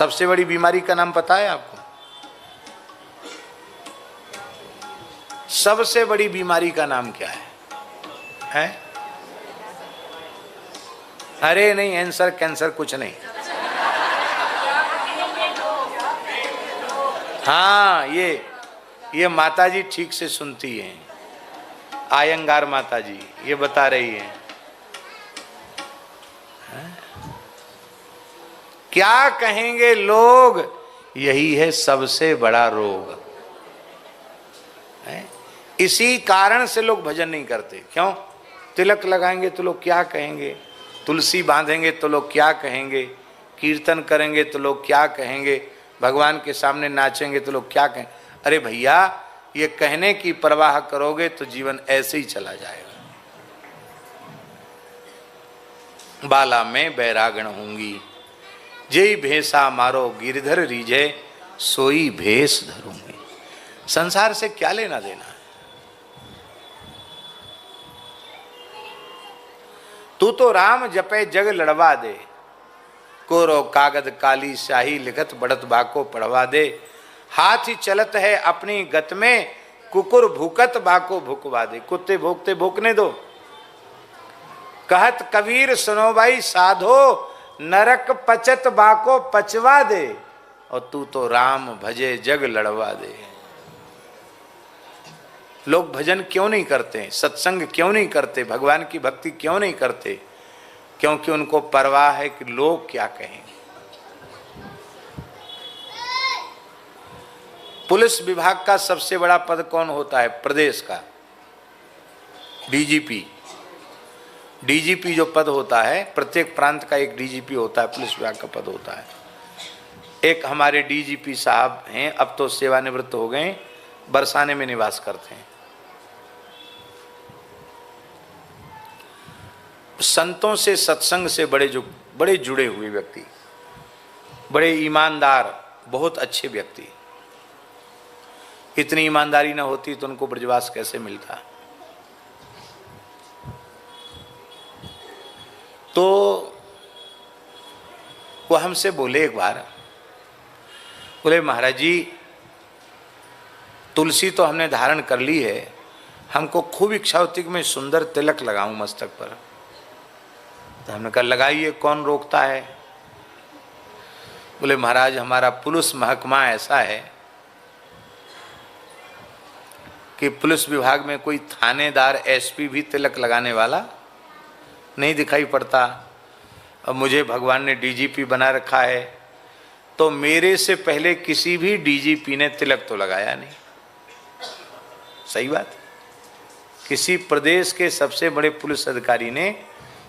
सबसे बड़ी बीमारी का नाम पता है आपको? सबसे बड़ी बीमारी का नाम क्या है? अरे नहीं, आंसर कैंसर कुछ नहीं। हाँ, ये माता जी ठीक से सुनती हैं, आयंगार माता जी ये बता रही हैं। क्या कहेंगे लोग, यही है सबसे बड़ा रोग है। इसी कारण से लोग भजन नहीं करते। क्यों? तिलक लगाएंगे तो लोग क्या कहेंगे, तुलसी बांधेंगे तो लोग क्या कहेंगे, कीर्तन करेंगे तो लोग क्या कहेंगे, भगवान के सामने नाचेंगे तो लोग क्या कहेंगे। अरे भैया, ये कहने की परवाह करोगे तो जीवन ऐसे ही चला जाएगा। बाला में बैरागण होंगी, जेई भेसा मारो गिरधर रीझे, सोई भेष धरूंगी। संसार से क्या लेना देना है? तू तो राम जपे जग लड़वा दे, कोरो कागद काली शाही लिखत बढ़त बाको पढ़वा दे। हाथी चलत है अपनी गत में, कुकुर भूकत बाको भुकवा दे। कुत्ते भोगते भोकने दो। कहत कबीर सुनो भाई साधो, नरक पचत बाको पचवा दे। और तू तो राम भजे जग लड़वा दे। लोग भजन क्यों नहीं करते, सत्संग क्यों नहीं करते, भगवान की भक्ति क्यों नहीं करते? क्योंकि उनको परवाह है कि लोग क्या कहेंगे। पुलिस विभाग का सबसे बड़ा पद कौन होता है? प्रदेश का डीजीपी। डीजीपी जो पद होता है, प्रत्येक प्रांत का एक डीजीपी होता है, पुलिस विभाग का पद होता है। एक हमारे डीजीपी साहब हैं, अब तो सेवानिवृत्त हो गए, बरसाने में निवास करते हैं। संतों से, सत्संग से बड़े जुड़े हुए व्यक्ति, बड़े ईमानदार, बहुत अच्छे व्यक्ति। इतनी ईमानदारी न होती तो उनको ब्रजवास कैसे मिलता? तो वो हमसे बोले एक बार, बोले महाराज जी, तुलसी तो हमने धारण कर ली है, हमको खूब इच्छा होती कि मैं सुंदर तिलक लगाऊं मस्तक पर। तो हमने कहा लगाइए, कौन रोकता है? बोले महाराज, हमारा पुलिस महकमा ऐसा है कि पुलिस विभाग में कोई थानेदार, एसपी भी तिलक लगाने वाला नहीं दिखाई पड़ता। अब मुझे भगवान ने डीजीपी बना रखा है, तो मेरे से पहले किसी भी डीजीपी ने तिलक तो लगाया नहीं। सही बात, किसी प्रदेश के सबसे बड़े पुलिस अधिकारी ने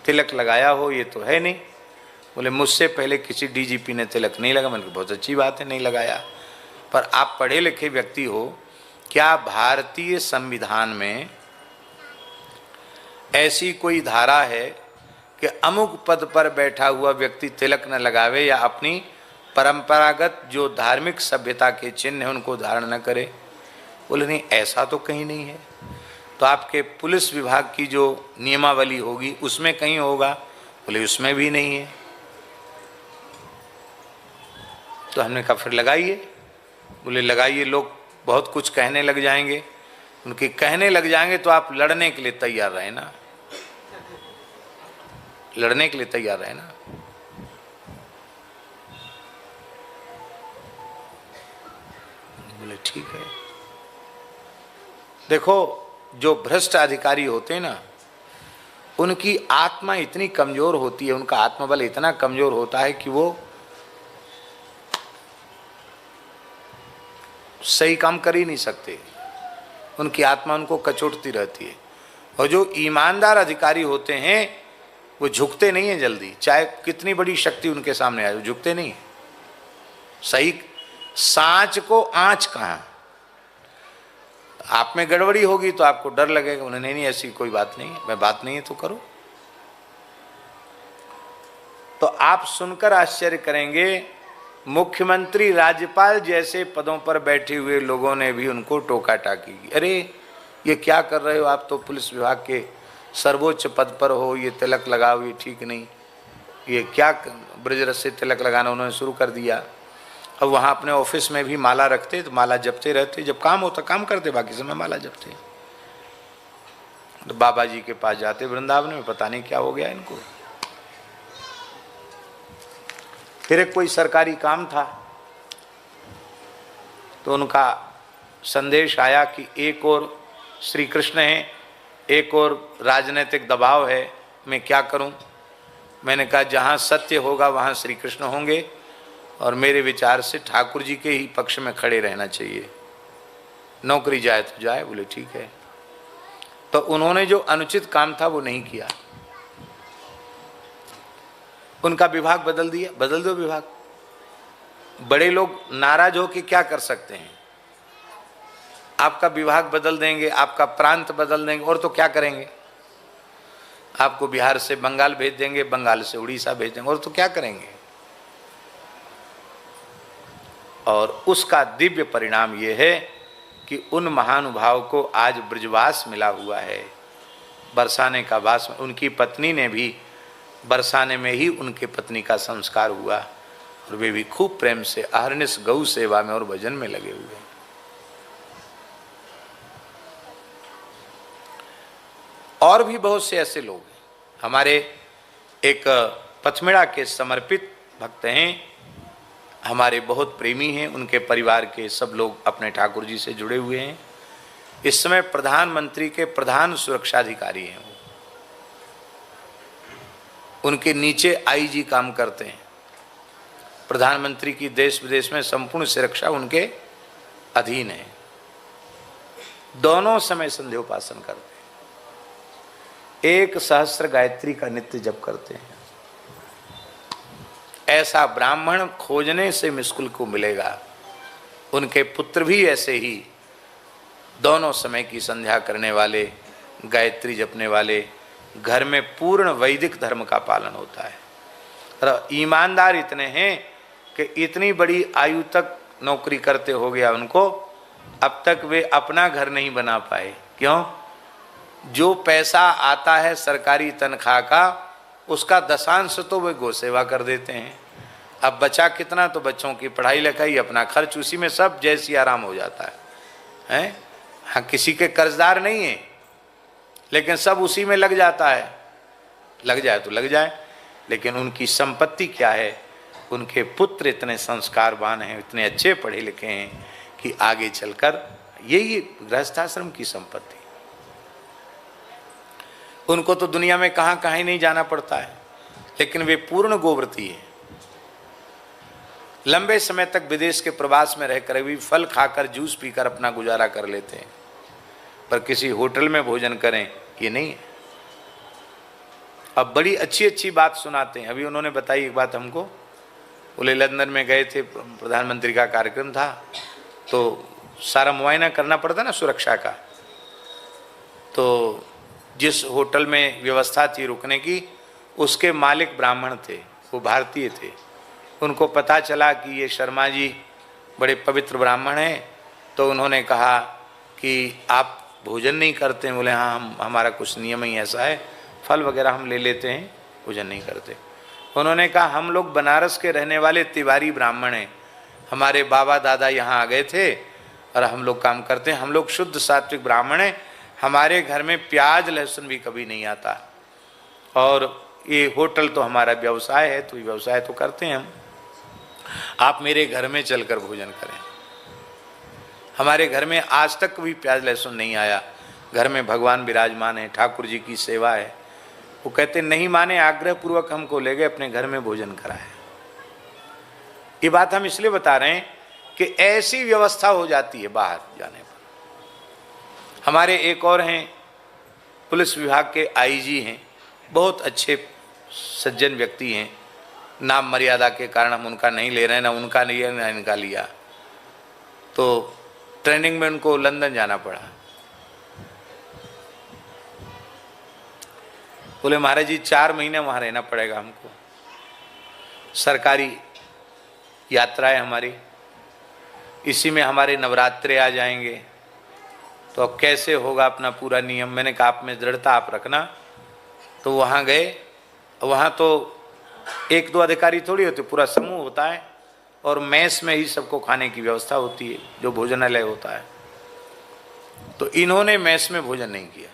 तिलक लगाया हो ये तो है नहीं। बोले मुझसे पहले किसी डीजीपी ने तिलक नहीं लगा। मैंने कहा बहुत अच्छी बात है, नहीं लगाया, पर आप पढ़े लिखे व्यक्ति हो, क्या भारतीय संविधान में ऐसी कोई धारा है कि अमुक पद पर बैठा हुआ व्यक्ति तिलक न लगावे या अपनी परंपरागत जो धार्मिक सभ्यता के चिन्ह हैं उनको धारण न करे? बोले नहीं, ऐसा तो कहीं नहीं है। तो आपके पुलिस विभाग की जो नियमावली होगी उसमें कहीं होगा? बोले उसमें भी नहीं है। तो हमने कहा फिर लगाइए। बोले लगाइए, लोग बहुत कुछ कहने लग जाएंगे। उनके कहने लग जाएंगे तो आप लड़ने के लिए तैयार रहे ना, लड़ने के लिए तैयार रहे ना। बोले ठीक है। देखो, जो भ्रष्ट अधिकारी होते हैं ना, उनकी आत्मा इतनी कमजोर होती है, उनका आत्मबल इतना कमजोर होता है कि वो सही काम कर ही नहीं सकते। उनकी आत्मा उनको कचोटती रहती है। और जो ईमानदार अधिकारी होते हैं वो झुकते नहीं हैं जल्दी, चाहे कितनी बड़ी शक्ति उनके सामने आए, वो झुकते नहीं। सही सांच को आंच कहाँ, आप में गड़बड़ी होगी तो आपको डर लगेगा। उन्हें नहीं, ऐसी कोई बात नहीं है, मैं बात नहीं है तो करो। तो आप सुनकर आश्चर्य करेंगे, मुख्यमंत्री, राज्यपाल जैसे पदों पर बैठे हुए लोगों ने भी उनको टोका टाकी की। अरे ये क्या कर रहे हो, आप तो पुलिस विभाग के सर्वोच्च पद पर हो, ये तिलक लगाओ, ये ठीक नहीं। ये क्या ब्रजरस से तिलक लगाना उन्होंने शुरू कर दिया। अब वहाँ अपने ऑफिस में भी माला रखते तो माला जपते रहते, जब काम होता काम करते, बाकी समय माला जपते। तो बाबा जी के पास जाते वृंदावन में, पता नहीं क्या हो गया इनको। फिर एक कोई सरकारी काम था तो उनका संदेश आया कि एक और श्री कृष्ण है, एक और राजनीतिक दबाव है, मैं क्या करूं। मैंने कहा जहां सत्य होगा वहां श्री कृष्ण होंगे, और मेरे विचार से ठाकुर जी के ही पक्ष में खड़े रहना चाहिए, नौकरी जाए तो जाए। बोले ठीक है। तो उन्होंने जो अनुचित काम था वो नहीं किया, उनका विभाग बदल दिया। बदल दो विभाग, बड़े लोग नाराज हो के क्या कर सकते हैं। आपका विभाग बदल देंगे, आपका प्रांत बदल देंगे, और तो क्या करेंगे। आपको बिहार से बंगाल भेज देंगे, बंगाल से उड़ीसा भेज देंगे, और तो क्या करेंगे। और उसका दिव्य परिणाम ये है कि उन महानुभाव को आज ब्रजवास मिला हुआ है, बरसाने का वास। उनकी पत्नी ने भी बरसाने में ही उनके पत्नी का संस्कार हुआ, और वे भी खूब प्रेम से अहर्निश गौ सेवा में और भजन में लगे हुए हैं। और भी बहुत से ऐसे लोग हैं। हमारे एक पथमेड़ा के समर्पित भक्त हैं, हमारे बहुत प्रेमी हैं, उनके परिवार के सब लोग अपने ठाकुर जी से जुड़े हुए हैं। इस समय प्रधानमंत्री के प्रधान सुरक्षा अधिकारी हैं वो, उनके नीचे आईजी काम करते हैं। प्रधानमंत्री की देश विदेश में संपूर्ण सुरक्षा उनके अधीन है। दोनों समय संध्योपासन करते हैं, 1 सहस्त्र गायत्री का नित्य जप करते हैं। ऐसा ब्राह्मण खोजने से मुश्किल को मिलेगा। उनके पुत्र भी ऐसे ही दोनों समय की संध्या करने वाले, गायत्री जपने वाले, घर में पूर्ण वैदिक धर्म का पालन होता है। और ईमानदार इतने हैं कि इतनी बड़ी आयु तक नौकरी करते हो गया उनको, अब तक वे अपना घर नहीं बना पाए। क्यों? जो पैसा आता है सरकारी तनख्वाह का, उसका दशांश तो वे गौ सेवा कर देते हैं। अब बचा कितना, तो बच्चों की पढ़ाई लिखाई, अपना खर्च, उसी में सब जैसी आराम हो जाता है। हाँ, किसी के कर्जदार नहीं है, लेकिन सब उसी में लग जाता है। लग जाए तो लग जाए, लेकिन उनकी संपत्ति क्या है? उनके पुत्र इतने संस्कारवान हैं, इतने अच्छे पढ़े लिखे हैं कि आगे चलकर यही गृहस्थाश्रम की संपत्ति। उनको तो दुनिया में कहाँ कहाँ ही नहीं जाना पड़ता है, लेकिन वे पूर्ण गोव्रती हैं। लंबे समय तक विदेश के प्रवास में रहकर भी फल खाकर जूस पीकर अपना गुजारा कर लेते हैं, पर किसी होटल में भोजन करें ये नहीं है। अब बड़ी अच्छी अच्छी बात सुनाते हैं। अभी उन्होंने बताई एक बात हमको, बोले लंदन में गए थे, प्रधानमंत्री का कार्यक्रम था, तो सारा मुआयना करना पड़ता ना सुरक्षा का। तो जिस होटल में व्यवस्था थी रुकने की, उसके मालिक ब्राह्मण थे, वो भारतीय थे। उनको पता चला कि ये शर्मा जी बड़े पवित्र ब्राह्मण हैं, तो उन्होंने कहा कि आप भोजन नहीं करते हैं? बोले हाँ, हम हमारा कुछ नियम ही ऐसा है, फल वगैरह हम ले लेते हैं, भोजन नहीं करते। उन्होंने कहा हम लोग बनारस के रहने वाले तिवारी ब्राह्मण हैं, हमारे बाबा दादा यहाँ आ गए थे और हम लोग काम करते हैं, हम लोग शुद्ध सात्विक ब्राह्मण हैं, हमारे घर में प्याज लहसुन भी कभी नहीं आता, और ये होटल तो हमारा व्यवसाय है, तो ये व्यवसाय तो करते हैं हम, आप मेरे घर में चलकर भोजन करें। हमारे घर में आज तक कभी प्याज लहसुन नहीं आया, घर में भगवान विराजमान है, ठाकुर जी की सेवा है। वो कहते नहीं माने, आग्रह पूर्वक हमको ले गए, अपने घर में भोजन कराया। ये बात हम इसलिए बता रहे हैं कि ऐसी व्यवस्था हो जाती है बाहर जाने पर। हमारे एक और हैं, पुलिस विभाग के आईजी हैं, बहुत अच्छे सज्जन व्यक्ति हैं। नाम मर्यादा के कारण हम उनका नहीं ले रहे हैं, ना उनका लिया ना इनका लिया। तो ट्रेनिंग में उनको लंदन जाना पड़ा। बोले महाराज जी 4 महीने वहाँ रहना पड़ेगा हमको, सरकारी यात्रा है हमारी, इसी में हमारे नवरात्रे आ जाएंगे, तो अब कैसे होगा अपना पूरा नियम। मैंने कहा आप में दृढ़ता आप रखना। तो वहाँ गए, वहाँ तो 1-2 अधिकारी थोड़ी होते, पूरा समूह होता है, और मेस में ही सबको खाने की व्यवस्था होती है, जो भोजनालय होता है। तो इन्होंने मेस में भोजन नहीं किया,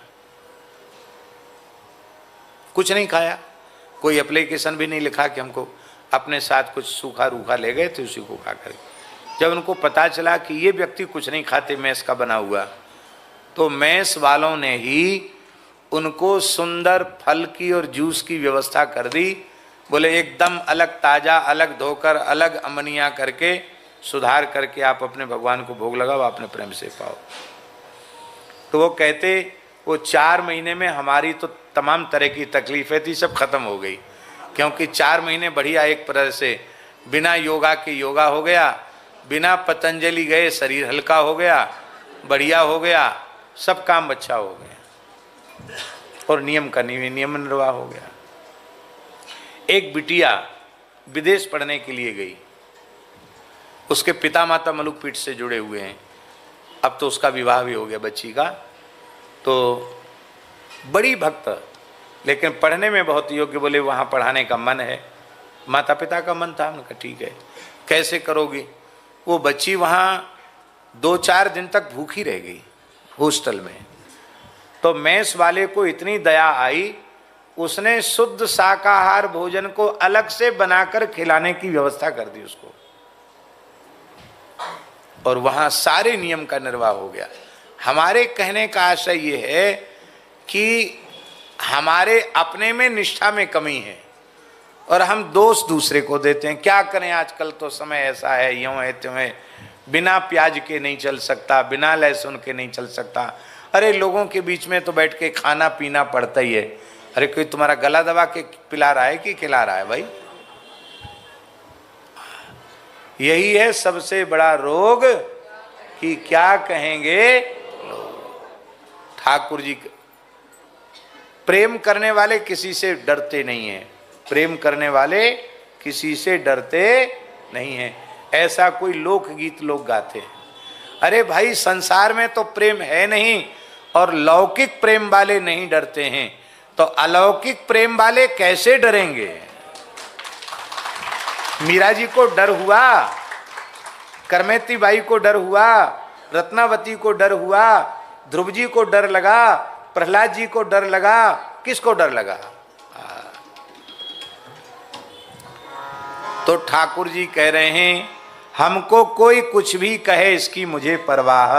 कुछ नहीं खाया, कोई एप्लीकेशन भी नहीं लिखा कि हमको, अपने साथ कुछ सूखा रूखा ले गए थे, उसी को खा कर। जब उनको पता चला कि ये व्यक्ति कुछ नहीं खाते मेस का बना हुआ, तो मेस वालों ने ही उनको सुंदर फल की और जूस की व्यवस्था कर दी। बोले एकदम अलग ताज़ा, अलग धोकर, अलग अमनिया करके, सुधार करके आप अपने भगवान को भोग लगाओ, अपने प्रेम से पाओ। तो वो कहते, वो 4 महीने में हमारी तो तमाम तरह की तकलीफें थी, सब खत्म हो गई, क्योंकि 4 महीने बढ़िया एक तरह से बिना योगा के योगा हो गया, बिना पतंजलि गए शरीर हल्का हो गया, बढ़िया हो गया, सब काम अच्छा हो गया, और नियम का नियम निर्वाह हो गया। एक बिटिया विदेश पढ़ने के लिए गई, उसके पिता माता मलुक पीठ से जुड़े हुए हैं, अब तो उसका विवाह भी हो गया बच्ची का, तो बड़ी भक्त, लेकिन पढ़ने में बहुत योग्य। बोले वहाँ पढ़ाने का मन है, माता पिता का मन था। उन्होंने कहा ठीक है, कैसे करोगी? वो बच्ची वहाँ 2-4 दिन तक भूखी रह गई हॉस्टल में। तो मेस वाले को इतनी दया आई, उसने शुद्ध शाकाहार भोजन को अलग से बनाकर खिलाने की व्यवस्था कर दी उसको, और वहाँ सारे नियम का निर्वाह हो गया। हमारे कहने का आशय ये है कि हमारे अपने में निष्ठा में कमी है, और हम दोष दूसरे को देते हैं। क्या करें, आजकल तो समय ऐसा है, यूँ है त्यों है, बिना प्याज के नहीं चल सकता, बिना लहसुन के नहीं चल सकता। अरे लोगों के बीच में तो बैठ के खाना पीना पड़ता ही है। अरे कोई तुम्हारा गला दबा के पिला रहा है कि खिला रहा है भाई? यही है सबसे बड़ा रोग कि क्या कहेंगे लोग। ठाकुर जी प्रेम करने वाले किसी से डरते नहीं हैं, प्रेम करने वाले किसी से डरते नहीं हैं। ऐसा कोई लोकगीत लोग गाते हैं। अरे भाई संसार में तो प्रेम है नहीं, और लौकिक प्रेम वाले नहीं डरते हैं, तो अलौकिक प्रेम वाले कैसे डरेंगे? मीरा जी को डर हुआ, करमेती बाई को डर हुआ, रत्नावती को डर हुआ, ध्रुव जी को डर लगा, प्रहलाद जी को डर लगा, किसको डर लगा? तो ठाकुर जी कह रहे हैं, हमको कोई कुछ भी कहे इसकी मुझे परवाह